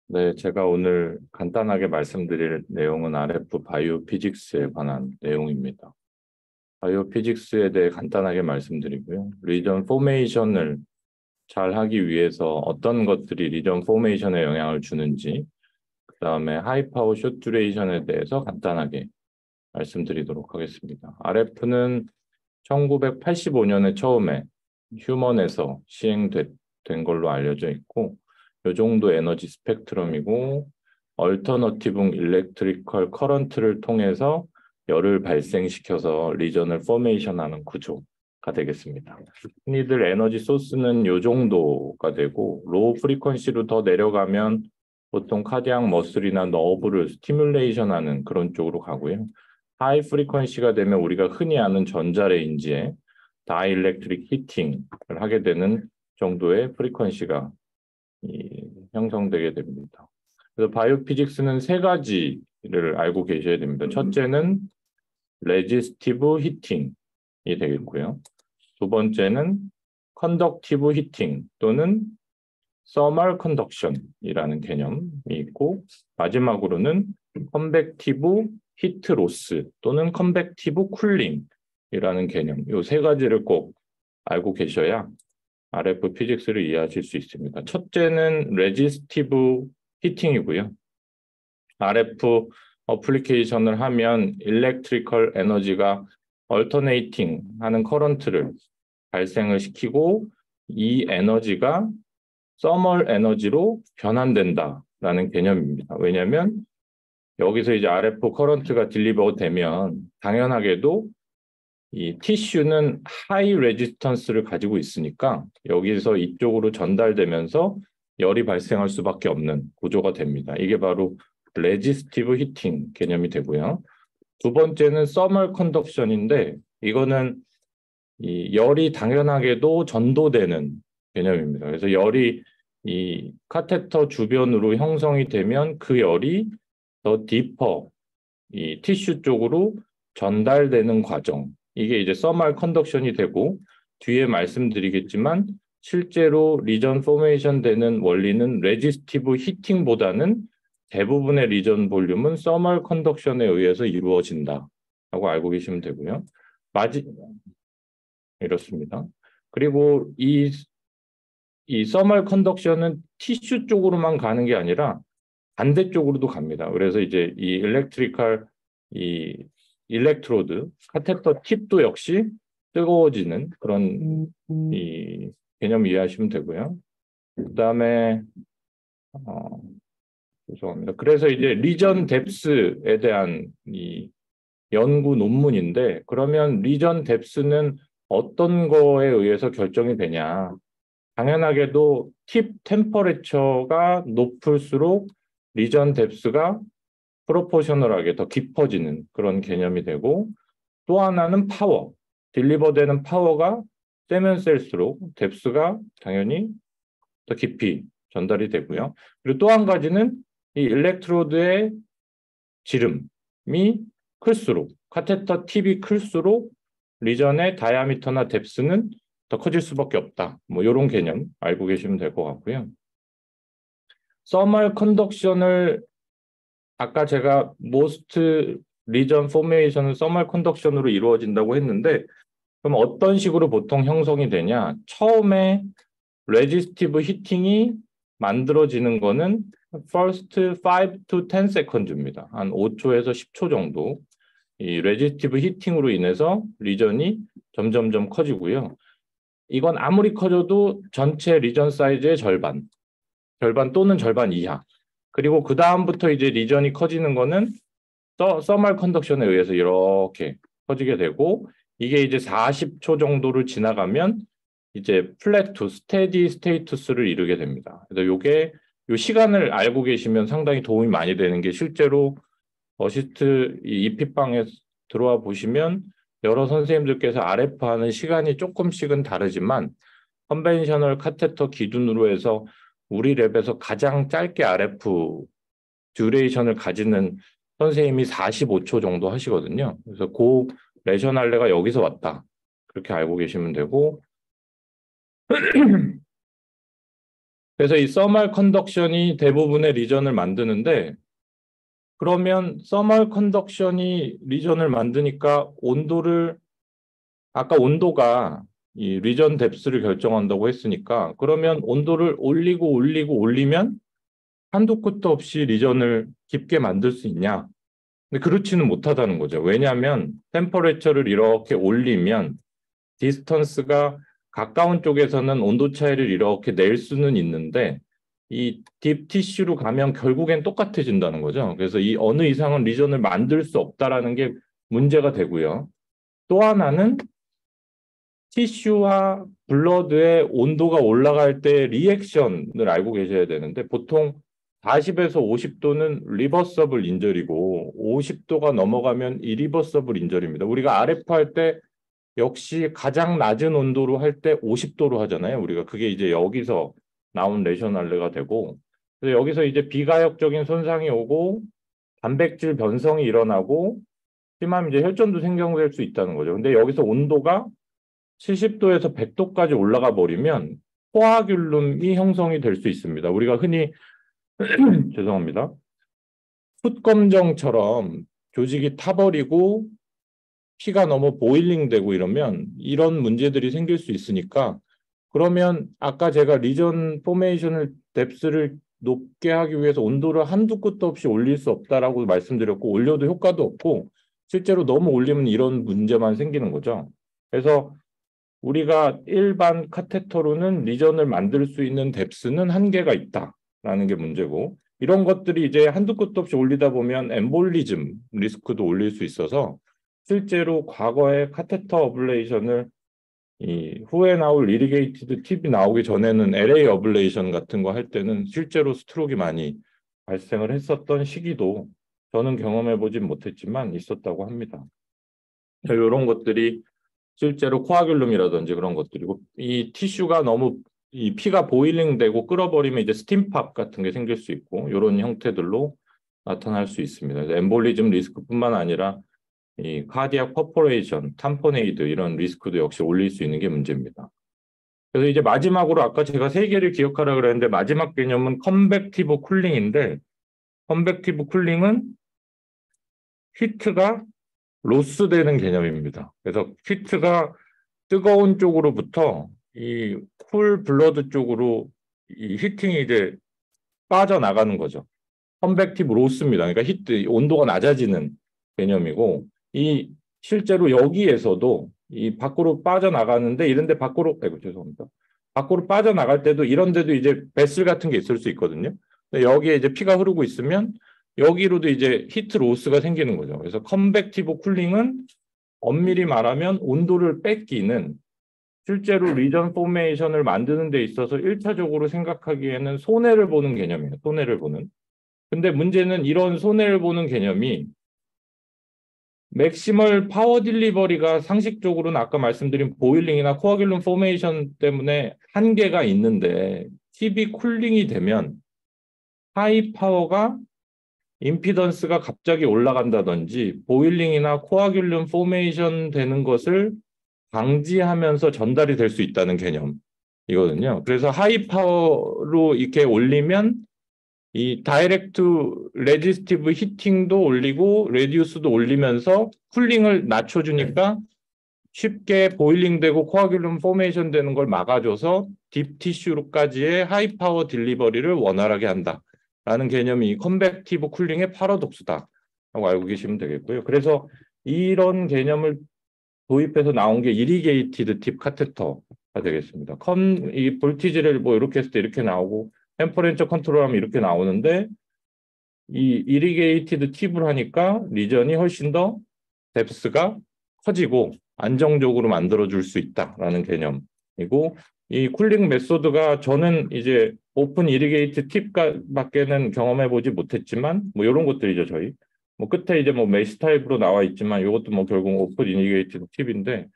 네, 제가 오늘 간단하게 말씀드릴 내용은 RF 바이오 피직스에 관한 내용입니다. 바이오 피직스에 대해 간단하게 말씀드리고요. 리전 포메이션을 잘 하기 위해서 어떤 것들이 리전 포메이션에 영향을 주는지, 그 다음에 하이파워 숏 듀레이션에 대해서 간단하게 말씀드리도록 하겠습니다. RF는 1985년에 처음에 휴먼에서 시행된 걸로 알려져 있고, 이 정도 에너지 스펙트럼이고, 얼터너티브 일렉트리컬 커런트를 통해서 열을 발생시켜서 리전을 포메이션하는 구조가 되겠습니다. 흔히들 에너지 소스는 이 정도가 되고, 로우 프리퀀시로 더 내려가면 보통 카디악 머슬이나 너브를 스티뮬레이션하는 그런 쪽으로 가고요. 하이 프리퀀시가 되면 우리가 흔히 아는 전자레인지에 다이일렉트릭 히팅을 하게 되는 정도의 프리퀀시가 형성되게 됩니다. 그래서 바이오피직스는 세 가지를 알고 계셔야 됩니다. 첫째는 레지스티브 히팅이 되겠고요. 두 번째는 컨덕티브 히팅 또는 서멀 컨덕션이라는 개념이 있고, 마지막으로는 컨벡티브 히트 로스 또는 컨벡티브 쿨링이라는 개념, 이 세 가지를 꼭 알고 계셔야 RF 피직스를 이해하실 수 있습니다. 첫째는 레지스티브 히팅이고요. RF 어플리케이션을 하면 일렉트리컬 에너지가 얼터네이팅 하는 커런트를 발생을 시키고, 이 에너지가 서멀 에너지로 변환된다라는 개념입니다. 왜냐하면 여기서 이제 RF 커런트가 딜리버 되면 당연하게도 이 티슈는 하이 레지스턴스를 가지고 있으니까 여기서 이쪽으로 전달되면서 열이 발생할 수밖에 없는 구조가 됩니다. 이게 바로 레지스티브 히팅 개념이 되고요. 두 번째는 서멀 컨덕션인데, 이거는 이 열이 당연하게도 전도되는 개념입니다. 그래서 열이 이 카테터 주변으로 형성이 되면 그 열이 더 디퍼 이 티슈 쪽으로 전달되는 과정. 이게 이제 서멀 컨덕션이 되고, 뒤에 말씀드리겠지만 실제로 리전 포메이션 되는 원리는 레지스티브 히팅보다는 대부분의 리전 볼륨은 서멀 컨덕션에 의해서 이루어진다라고 알고 계시면 되고요. 마지 이렇습니다. 그리고 이 서멀 컨덕션은 티슈 쪽으로만 가는 게 아니라 반대쪽으로도 갑니다. 그래서 이제 이 일렉트리컬 이 일렉트로드 카테터 팁도 역시 뜨거워지는 그런 이 개념 이해하시면 되고요. 그다음에 어, 죄송합니다. 그래서 이제 리전 뎁스에 대한 이 연구 논문인데, 그러면 리전 뎁스는 어떤 거에 의해서 결정이 되냐? 당연하게도 팁 템퍼레처가 높을수록 리전 뎁스가 프로포셔널하게 더 깊어지는 그런 개념이 되고, 또 하나는 파워, 딜리버되는 파워가 세면 셀수록 뎁스가 당연히 더 깊이 전달이 되고요. 그리고 또 한 가지는 이 일렉트로드의 지름이 클수록, 카테터 팁이 클수록 리전의 다이아미터나 뎁스는 더 커질 수밖에 없다. 뭐 이런 개념 알고 계시면 될 것 같고요. 서멀 컨덕션을 아까 제가 most 리전 포메이션은 서멀 컨덕션으로 이루어진다고 했는데, 그럼 어떤 식으로 보통 형성이 되냐? 처음에 레지스티브 히팅이 만들어지는 거는 first 5 to 10 seconds입니다. 한 5초에서 10초 정도. 이 레지스티브 히팅으로 인해서 리전이 점점점 커지고요. 이건 아무리 커져도 전체 리전 사이즈의 절반 또는 절반 이하. 그리고 그 다음부터 이제 리전이 커지는 거는 서멀 컨덕션에 의해서 이렇게 커지게 되고, 이게 이제 40초 정도를 지나가면 이제 플래투, 스테디 스테이투스를 이루게 됩니다. 그래서 요게 요 시간을 알고 계시면 상당히 도움이 많이 되는 게, 실제로 어시스트 이 이피방에 들어와 보시면 여러 선생님들께서 RF 하는 시간이 조금씩은 다르지만 컨벤셔널 카테터 기준으로 해서 우리 랩에서 가장 짧게 RF 듀레이션을 가지는 선생님이 45초 정도 하시거든요. 그래서 그 레셔날레가 여기서 왔다. 그렇게 알고 계시면 되고, 그래서 이 서멀 컨덕션이 대부분의 리전을 만드는데 그러면 서멀 컨덕션이 리전을 만드니까 온도를 아까 온도가 이 리전 뎁스를 결정한다고 했으니까 그러면 온도를 올리고 올리고 올리면 한도 끝도 없이 리전을 깊게 만들 수 있냐? 근데 그렇지는 못하다는 거죠. 왜냐하면 템퍼레처를 이렇게 올리면 디스턴스가 가까운 쪽에서는 온도 차이를 이렇게 낼 수는 있는데 이 딥 티슈로 가면 결국엔 똑같아진다는 거죠. 그래서 이 어느 이상은 리전을 만들 수 없다라는 게 문제가 되고요. 또 하나는 티슈와 블러드의 온도가 올라갈 때 리액션을 알고 계셔야 되는데 보통 40에서 50도는 리버서블 인절이고 50도가 넘어가면 이리버서블 인절입니다. 우리가 RF 할 때 역시 가장 낮은 온도로 할 때 50도로 하잖아요. 우리가 그게 이제 여기서 나온 레셔날레가 되고 그래서 여기서 이제 비가역적인 손상이 오고 단백질 변성이 일어나고 심하면 이제 혈전도 생겨날 수 있다는 거죠. 근데 여기서 온도가 70도에서 100도까지 올라가 버리면 코아귤lum이 형성이 될 수 있습니다. 우리가 흔히 죄송합니다. 풋검정처럼 조직이 타버리고 피가 너무 보일링 되고 이러면 이런 문제들이 생길 수 있으니까 그러면 아까 제가 리전 포메이션을 뎁스를 높게 하기 위해서 온도를 한두 끝도 없이 올릴 수 없다라고 말씀드렸고 올려도 효과도 없고 실제로 너무 올리면 이런 문제만 생기는 거죠. 그래서 우리가 일반 카테터로는 리전을 만들 수 있는 뎁스는 한계가 있다라는 게 문제고 이런 것들이 이제 한두 끝도 없이 올리다 보면 엠볼리즘 리스크도 올릴 수 있어서 실제로 과거에 카테터 어블레이션을 이 후에 나올 이리게이티드 팁이 나오기 전에는 LA 어블레이션 같은 거 할 때는 실제로 스트로크가 많이 발생을 했었던 시기도 저는 경험해 보진 못했지만 있었다고 합니다. 이런 것들이 실제로 코아귤lum이라든지 그런 것들이고 이 티슈가 너무 이 피가 보일링 되고 끓어버리면 이제 스팀팝 같은 게 생길 수 있고 이런 형태들로 나타날 수 있습니다. 엠볼리즘 리스크뿐만 아니라 이 카디악 퍼포레이션, 탐포네이드 이런 리스크도 역시 올릴 수 있는 게 문제입니다. 그래서 이제 마지막으로 아까 제가 세 개를 기억하라 그랬는데 마지막 개념은 컨벡티브 쿨링인데 컨벡티브 쿨링은 히트가 로스되는 개념입니다. 그래서 히트가 뜨거운 쪽으로부터 이 쿨 블러드 쪽으로 이 히팅이 이제 빠져나가는 거죠. 컨벡티브 로스입니다. 그러니까 히트 온도가 낮아지는 개념이고 이 실제로 여기에서도 이 밖으로 빠져나가는데 이런데 밖으로 아이고 죄송합니다. 밖으로 빠져나갈 때도 이런 데도 이제 베슬 같은 게 있을 수 있거든요. 근데 여기에 이제 피가 흐르고 있으면 여기로도 이제 히트 로스가 생기는 거죠. 그래서 컨벡티브 쿨링은 엄밀히 말하면 온도를 뺏기는 실제로 리전 포메이션을 만드는 데 있어서 1차적으로 생각하기에는 손해를 보는 개념이에요. 손해를 보는. 근데 문제는 이런 손해를 보는 개념이 맥시멀 파워 딜리버리가 상식적으로는 아까 말씀드린 보일링이나 코아귤룸 포메이션 때문에 한계가 있는데 팁이 쿨링이 되면 하이 파워가 임피던스가 갑자기 올라간다든지 보일링이나 코아귤룸 포메이션 되는 것을 방지하면서 전달이 될 수 있다는 개념이거든요. 그래서 하이 파워로 이렇게 올리면 이 다이렉트 레지스티브 히팅도 올리고 레디우스도 올리면서 쿨링을 낮춰주니까 쉽게 보일링 되고 코아귤룸 포메이션 되는 걸 막아줘서 딥 티슈로까지의 하이 파워 딜리버리를 원활하게 한다라는 개념이 이 컨벡티브 쿨링의 파라독스다라고 알고 계시면 되겠고요. 그래서 이런 개념을 도입해서 나온 게 이리게이티드 팁 카테터가 되겠습니다. 이 볼티지를 뭐 이렇게 했을 때 이렇게 나오고 템퍼레처 컨트롤하면 이렇게 나오는데 이 이리게이티드 팁을 하니까 리전이 훨씬 더 뎁스가 커지고 안정적으로 만들어줄 수 있다라는 개념이고 이 쿨링 메소드가 저는 이제 오픈 이리게이트 팁밖에는 경험해 보지 못했지만 뭐 이런 것들이죠 저희 뭐 끝에 이제 뭐 메시 타입으로 나와 있지만 이것도 뭐 결국 오픈 이리게이트 팁인데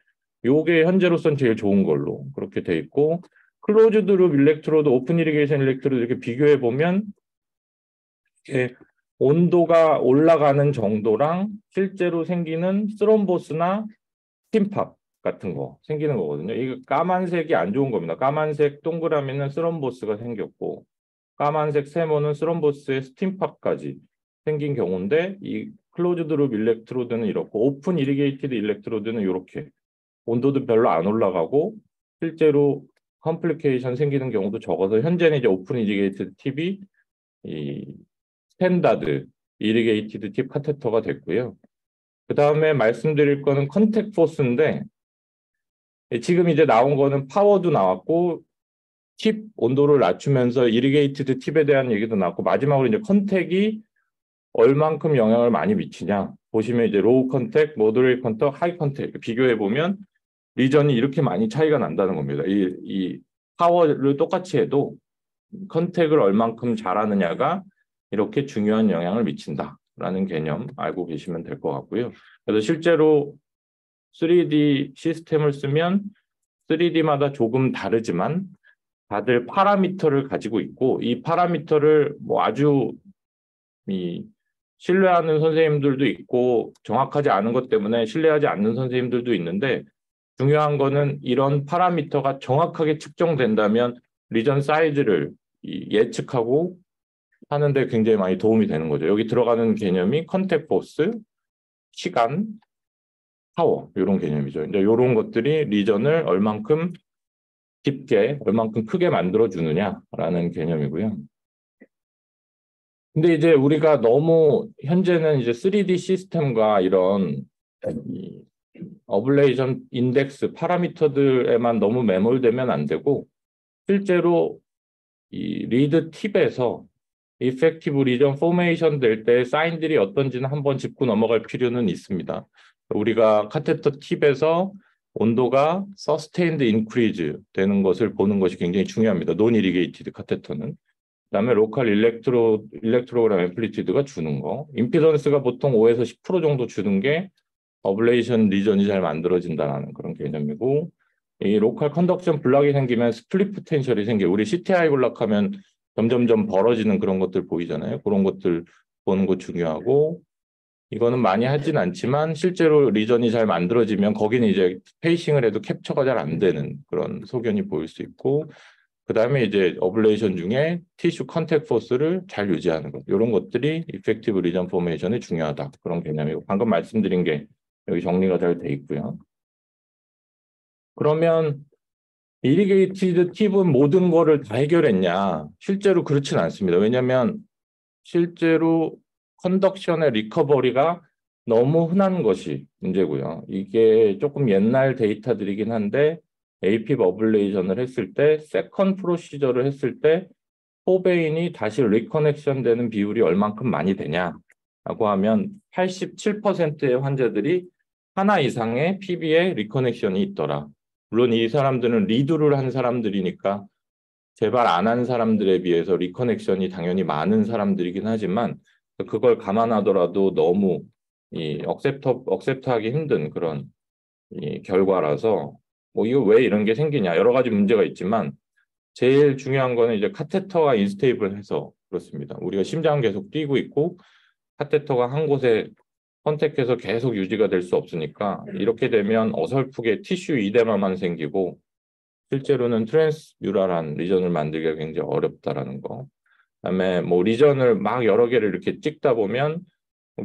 요게 현재로선 제일 좋은 걸로 그렇게 돼 있고 클로즈드 룹 일렉트로드 오픈 이리게이션 일렉트로드 이렇게 비교해 보면 이렇게 온도가 올라가는 정도랑 실제로 생기는 스럼보스나 스팀팝 같은 거 생기는 거거든요. 이거 까만색이 안 좋은 겁니다. 까만색 동그라미는 스럼보스가 생겼고 까만색 세모는 스럼보스의 스팀팝까지 생긴 경우인데 이 클로즈드 룹 일렉트로드는 이렇고 오픈 이리게이티드 일렉트로드는 이렇게 온도도 별로 안 올라가고 실제로 컴플리케이션 생기는 경우도 적어서 현재는 이제 오픈 이리게이티드 팁이 이 스탠다드 이리게이티드 팁 카테터가 됐고요. 그 다음에 말씀드릴 거는 컨택 포스인데 지금 이제 나온 거는 파워도 나왔고 팁 온도를 낮추면서 이리게이티드 팁에 대한 얘기도 나왔고 마지막으로 이제 컨택이 얼만큼 영향을 많이 미치냐 보시면 이제 로우 컨택, 모더레이트 컨택, 하이 컨택 비교해 보면 리전이 이렇게 많이 차이가 난다는 겁니다. 이 파워를 똑같이 해도 컨택을 얼만큼 잘하느냐가 이렇게 중요한 영향을 미친다라는 개념 알고 계시면 될 것 같고요. 그래서 실제로 3D 시스템을 쓰면 3D마다 조금 다르지만 다들 파라미터를 가지고 있고 이 파라미터를 뭐 아주 신뢰하는 선생님들도 있고 정확하지 않은 것 때문에 신뢰하지 않는 선생님들도 있는데 중요한 거는 이런 파라미터가 정확하게 측정된다면 리전 사이즈를 예측하고 하는데 굉장히 많이 도움이 되는 거죠. 여기 들어가는 개념이 컨택 포스, 시간, 파워 이런 개념이죠. 이제 이런 것들이 리전을 얼만큼 깊게, 얼만큼 크게 만들어 주느냐라는 개념이고요. 근데 이제 우리가 너무 현재는 이제 3D 시스템과 이런 어블레이션 인덱스 파라미터들에만 너무 매몰되면 안 되고 실제로 이 리드 팁에서 이펙티브 리전 포메이션 될 때 사인들이 어떤지는 한번 짚고 넘어갈 필요는 있습니다. 우리가 카테터 팁에서 온도가 서스테인드 인크리즈 되는 것을 보는 것이 굉장히 중요합니다. 논 이리게이티드 카테터는. 그다음에 로컬 일렉트로그램 앰플리튜드가 주는 거. 임피던스가 보통 5에서 10% 정도 주는 게 어블레이션 리전이 잘 만들어진다는 그런 개념이고 이 로컬 컨덕션 블락이 생기면 스플릿 포텐셜이 생겨요. 우리 CTI 블락하면 점점점 벌어지는 그런 것들 보이잖아요. 그런 것들 보는 거 중요하고 이거는 많이 하진 않지만 실제로 리전이 잘 만들어지면 거기는 이제 페이싱을 해도 캡처가 잘 안 되는 그런 소견이 보일 수 있고 그 다음에 이제 어블레이션 중에 티슈 컨택 포스를 잘 유지하는 것 이런 것들이 이펙티브 리전 포메이션에 중요하다 그런 개념이고 방금 말씀드린 게 여기 정리가 잘 돼 있고요. 그러면 이리게이티드 팁은 모든 거를 다 해결했냐? 실제로 그렇지는 않습니다. 왜냐하면 실제로 컨덕션의 리커버리가 너무 흔한 것이 문제고요. 이게 조금 옛날 데이터들이긴 한데 AP 어블레이션을 했을 때 세컨 프로시저를 했을 때 포베인이 다시 리커넥션 되는 비율이 얼만큼 많이 되냐라고 하면 87%의 환자들이 하나 이상의 PB에 리커넥션이 있더라. 물론 이 사람들은 리드를 한 사람들이니까 재발 안 한 사람들에 비해서 리커넥션이 당연히 많은 사람들이긴 하지만 그걸 감안하더라도 너무 억셉트하기 힘든 그런 이 결과라서 뭐 이거 왜 이런 게 생기냐 여러 가지 문제가 있지만 제일 중요한 거는 이제 카테터가 인스테이블해서 그렇습니다. 우리가 심장 계속 뛰고 있고 카테터가 한 곳에 컨택해서 계속 유지가 될 수 없으니까 이렇게 되면 어설프게 티슈 이데마만 생기고 실제로는 트랜스뮤랄한 리전을 만들기가 굉장히 어렵다라는 거. 그다음에 뭐 리전을 막 여러 개를 이렇게 찍다 보면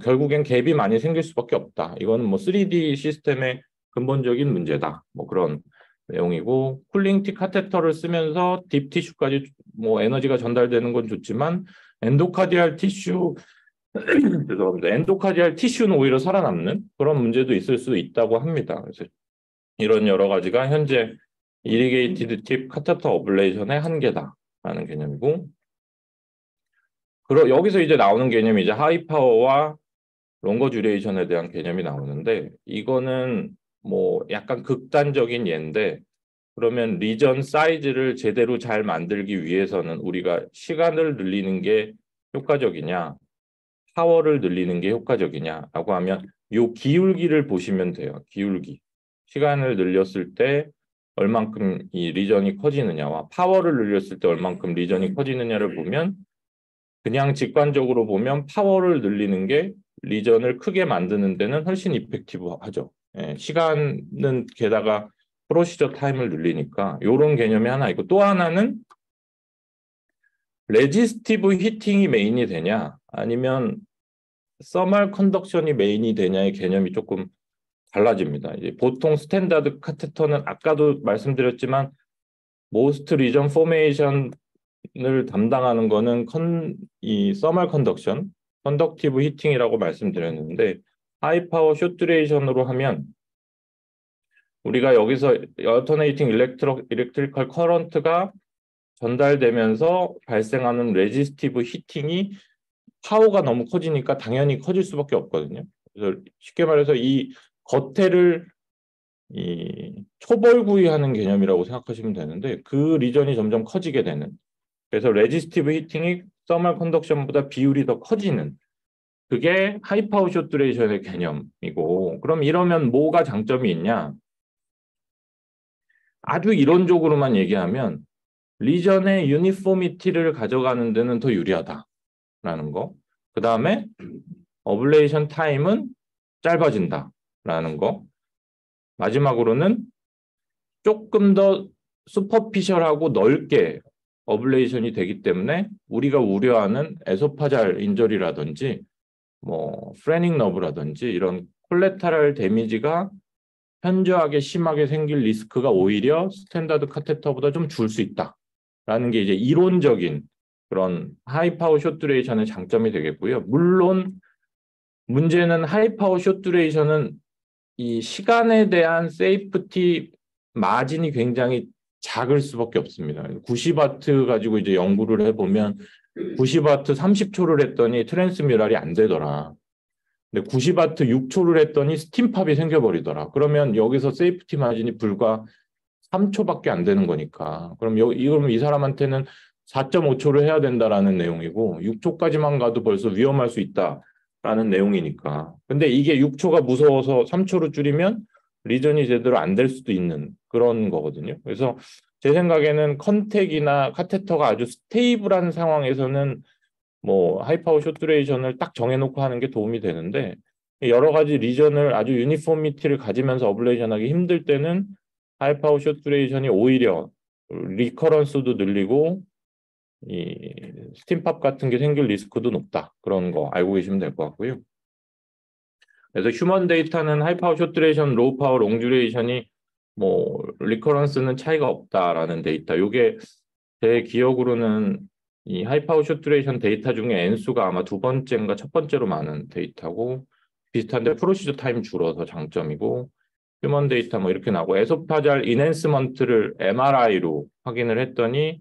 결국엔 갭이 많이 생길 수밖에 없다. 이거는 뭐 3D 시스템의 근본적인 문제다. 뭐 그런 내용이고 쿨링티 카테터를 쓰면서 딥 티슈까지 뭐 에너지가 전달되는 건 좋지만 엔도카디알 티슈 죄송합니다. 엔도카디알 티슈는 오히려 살아남는 그런 문제도 있을 수 있다고 합니다. 그래서 이런 여러 가지가 현재 이리게이티드 팁 카테터 어블레이션의 한계다라는 개념이고 여기서 이제 나오는 개념이 이제 하이 파워와 롱거 듀레이션에 대한 개념이 나오는데 이거는 뭐 약간 극단적인 예인데 그러면 리전 사이즈를 제대로 잘 만들기 위해서는 우리가 시간을 늘리는 게 효과적이냐 파워를 늘리는 게 효과적이냐라고 하면 요 기울기를 보시면 돼요. 기울기. 시간을 늘렸을 때 얼만큼 이 리전이 커지느냐와 파워를 늘렸을 때 얼만큼 리전이 커지느냐를 보면 그냥 직관적으로 보면 파워를 늘리는 게 리전을 크게 만드는 데는 훨씬 이펙티브하죠. 예, 시간은 게다가 프로시저 타임을 늘리니까 이런 개념이 하나 있고 또 하나는 레지스티브 히팅이 메인이 되냐 아니면 서멀 컨덕션이 메인이 되냐의 개념이 조금 달라집니다. 이제 보통 스탠다드 카테터는 아까도 말씀드렸지만 모스트 리전 포메이션을 담당하는 거는 이 서멀 컨덕션, 컨덕티브 히팅이라고 말씀드렸는데 하이 파워 숏 듀레이션으로 하면 우리가 여기서 얼터네이팅 일렉트리컬 커런트가 전달되면서 발생하는 레지스티브 히팅이 파워가 너무 커지니까 당연히 커질 수밖에 없거든요. 그래서 쉽게 말해서 이 겉에를 이 초벌구이하는 개념이라고 생각하시면 되는데 그 리전이 점점 커지게 되는 그래서 레지스티브 히팅이 서멀 컨덕션보다 비율이 더 커지는 그게 하이파워 숏 듀레이션의 개념이고 그럼 이러면 뭐가 장점이 있냐 아주 이론적으로만 얘기하면 리전의 유니포미티를 가져가는 데는 더 유리하다라는 거. 그 다음에 어블레이션 타임은 짧아진다라는 거. 마지막으로는 조금 더 슈퍼피셜하고 넓게 어블레이션이 되기 때문에 우리가 우려하는 에소파잘 인저리라든지 뭐 프레닝 너브라든지 이런 콜레터럴 데미지가 현저하게 심하게 생길 리스크가 오히려 스탠다드 카테터보다 좀 줄 수 있다라는 게 이제 이론적인 그런 하이파워 숏 듀레이션의 장점이 되겠고요. 물론 문제는 하이파워 숏 듀레이션은 이 시간에 대한 세이프티 마진이 굉장히 작을 수밖에 없습니다. 90와트 가지고 이제 연구를 해보면 90와트 30초를 했더니 트랜스뮤럴이 안 되더라. 근데 90와트 6초를 했더니 스팀팝이 생겨버리더라. 그러면 여기서 세이프티 마진이 불과 3초밖에 안 되는 거니까. 그럼 이 사람한테는 4.5초를 해야 된다라는 내용이고 6초까지만 가도 벌써 위험할 수 있다라는 내용이니까. 근데 이게 6초가 무서워서 3초로 줄이면 리전이 제대로 안 될 수도 있는 그런 거거든요. 그래서 제 생각에는 컨택이나 카테터가 아주 스테이블한 상황에서는 뭐 하이파워 숏 듀레이션을 딱 정해놓고 하는 게 도움이 되는데 여러 가지 리전을 아주 유니포미티를 가지면서 어블레이션 하기 힘들 때는 하이파워 숏 듀레이션이 오히려 리커런스도 늘리고 이 스팀팝 같은 게 생길 리스크도 높다. 그런 거 알고 계시면 될 것 같고요. 그래서 휴먼 데이터는 하이파워 숏 듀레이션, 로우 파워 롱 듀레이션이 뭐 리커런스는 차이가 없다라는 데이터. 이게 제 기억으로는 이 하이파워 숏 듀레이션 데이터 중에 N수가 아마 두 번째인가 첫 번째로 많은 데이터고 비슷한데 프로시저 타임 줄어서 장점이고 휴먼 데이터 뭐 이렇게 나오고 에소파잘 인핸스먼트를 MRI로 확인을 했더니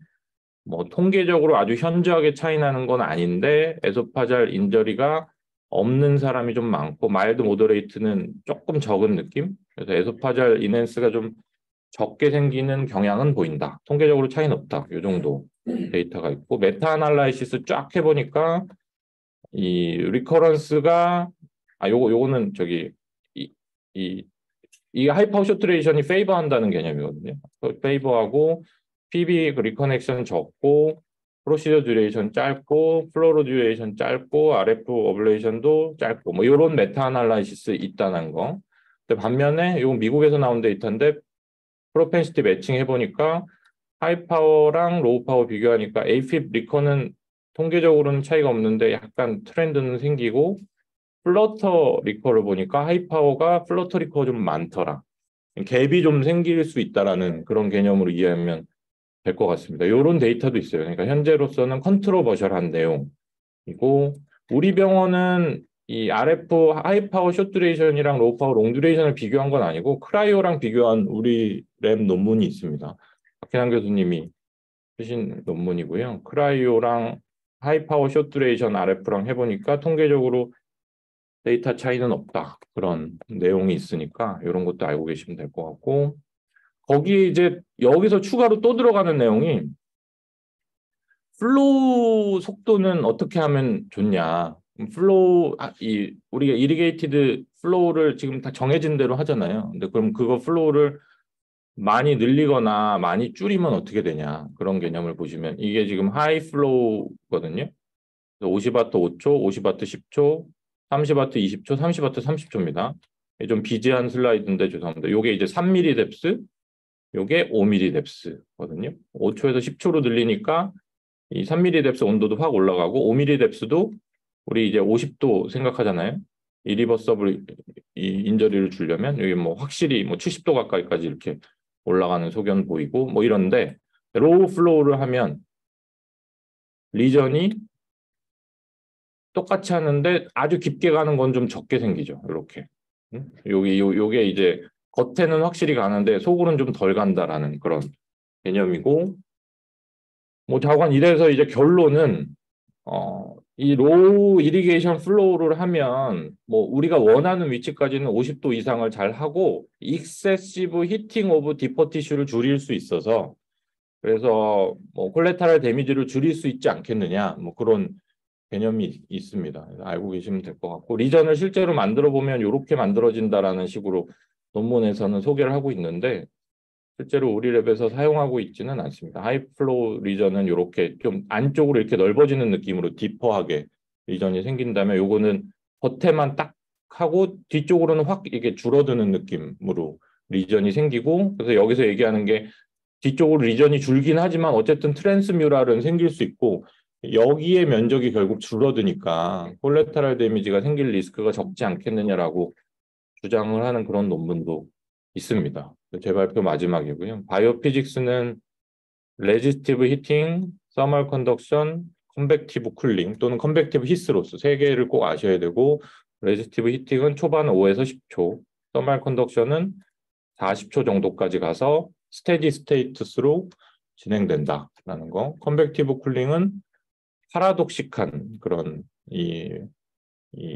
뭐 통계적으로 아주 현저하게 차이 나는 건 아닌데 에소파잘 인저리가 없는 사람이 좀 많고 마일드 모더레이트는 조금 적은 느낌? 그래서 에소파잘 인핸스가 좀 적게 생기는 경향은 보인다. 통계적으로 차이는 없다. 이 정도 데이터가 있고 메타 아날라이시스 쫙 해보니까 이 리커런스가 요거는 저기 이, 이, 이 하이파워 쇼트레이션이 페이버한다는 개념이거든요. 페이버하고 PB 그 리커넥션 적고 프로시저 듀레이션 짧고 플로로 듀레이션 짧고 RF 어블레이션도 짧고 뭐 이런 메타 아날라이시스 있다는 거. 근데 반면에 이건 미국에서 나온 데이터인데 프로펜시티 매칭 해보니까 하이파워랑 로우파워 비교하니까 AFib 리커는 통계적으로는 차이가 없는데 약간 트렌드는 생기고 플러터 리커를 보니까 하이파워가 플러터 리커가 좀 많더라. 갭이 좀 생길 수 있다라는 그런 개념으로 이해하면 될 것 같습니다. 이런 데이터도 있어요. 그러니까 현재로서는 컨트로버셜한 내용이고 우리 병원은 이 RF 하이파워 숏 듀레이션이랑 로우파워 롱 듀레이션을 비교한 건 아니고 크라이오랑 비교한 우리 랩 논문이 있습니다. 박현환 교수님이 쓰신 논문이고요. 크라이오랑 하이파워 숏 듀레이션 RF랑 해보니까 통계적으로 데이터 차이는 없다. 그런 내용이 있으니까 이런 것도 알고 계시면 될 것 같고 거기에 이제 여기서 추가로 또 들어가는 내용이 플로우 속도는 어떻게 하면 좋냐. 플로우 우리가 이리게이티드 플로우를 지금 다 정해진 대로 하잖아요. 근데 그럼 그거 플로우를 많이 늘리거나 많이 줄이면 어떻게 되냐. 그런 개념을 보시면 이게 지금 하이 플로우거든요. 50와트 5초, 50와트 10초, 30와트 20초, 30와트 30초입니다. 좀 비지한 슬라이드인데 죄송합니다. 요게 이제 3mm 뎁스, 요게 5mm 뎁스거든요. 5초에서 10초로 늘리니까 이 3mm 뎁스 온도도 확 올라가고 5mm 뎁스도 우리 이제 50도 생각하잖아요. 이리버서블 이 인저리를 주려면 여기 뭐 확실히 뭐 70도 가까이까지 이렇게 올라가는 소견 보이고 뭐 이런데 로우 플로우를 하면 리전이 똑같이 하는데 아주 깊게 가는 건 좀 적게 생기죠. 이렇게. 요게 이제 겉에는 확실히 가는데 속으로는 좀 덜 간다라는 그런 개념이고 뭐 자관 이래서 이제 결론은 이 로우 이리게이션 플로우를 하면 뭐 우리가 원하는 위치까지는 50도 이상을 잘 하고 익세시브 히팅 오브 디퍼 티슈를 줄일 수 있어서 그래서 뭐 콜레테럴 데미지를 줄일 수 있지 않겠느냐 뭐 그런 개념이 있습니다. 알고 계시면 될 것 같고 리전을 실제로 만들어 보면 이렇게 만들어진다라는 식으로 논문에서는 소개를 하고 있는데 실제로 우리 랩에서 사용하고 있지는 않습니다. 하이플로우 리전은 이렇게 좀 안쪽으로 이렇게 넓어지는 느낌으로 디퍼하게 리전이 생긴다면 요거는 겉에만 딱 하고 뒤쪽으로는 확 이게 줄어드는 느낌으로 리전이 생기고 그래서 여기서 얘기하는 게 뒤쪽으로 리전이 줄긴 하지만 어쨌든 트랜스뮤랄은 생길 수 있고 여기에 면적이 결국 줄어드니까 콜레테럴 데미지가 생길 리스크가 적지 않겠느냐라고 주장을 하는 그런 논문도 있습니다. 제 발표 마지막이고요. 바이오피직스는 레지스티브 히팅, 서멀 컨덕션, 컨벡티브 쿨링 또는 컨벡티브 히스로스 세 개를 꼭 아셔야 되고 레지스티브 히팅은 초반 5에서 10초, 서멀 컨덕션은 40초 정도까지 가서 스테디 스테이트스로 진행된다라는 거. 컨벡티브 쿨링은 파라독식한 그런 이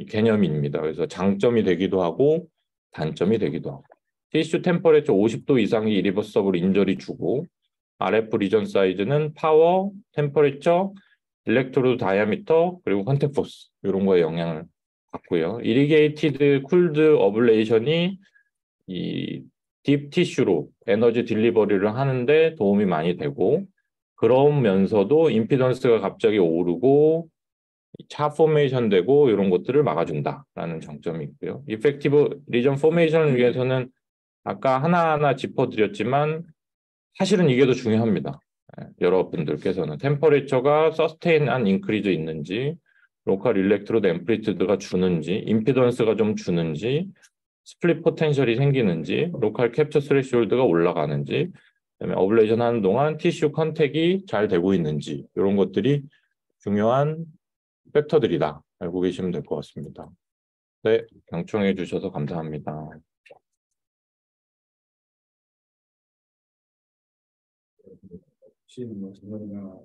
개념입니다. 그래서 장점이 되기도 하고 단점이 되기도 하고. 티슈 템퍼레처 50도 이상이 이리버서블 인저리 주고 RF 리전 사이즈는 파워, 템퍼레처, 일렉트로드 다이아미터 그리고 컨택 포스 이런 거에 영향을 받고요. 이리게이티드 쿨드 어블레이션이 이 딥 티슈로 에너지 딜리버리를 하는데 도움이 많이 되고 그러면서도 임피던스가 갑자기 오르고 차 포메이션 되고 이런 것들을 막아준다라는 장점이 있고요. 이펙티브 리전 포메이션을 위해서는 아까 하나하나 짚어드렸지만 사실은 이게 더 중요합니다. 여러분들께서는 템퍼레처가 서스테인한 인크리즈 있는지 로컬 일렉트로드 앰플리튜드가 주는지 임피던스가 좀 주는지 스플릿 포텐셜이 생기는지 로컬 캡처 스레시홀드가 올라가는지 그다음에 어블레이션 하는 동안 티슈 컨택이 잘 되고 있는지 이런 것들이 중요한 팩터들이다. 알고 계시면 될 것 같습니다. 네, 경청해 주셔서 감사합니다. 혹시 뭐 질문이나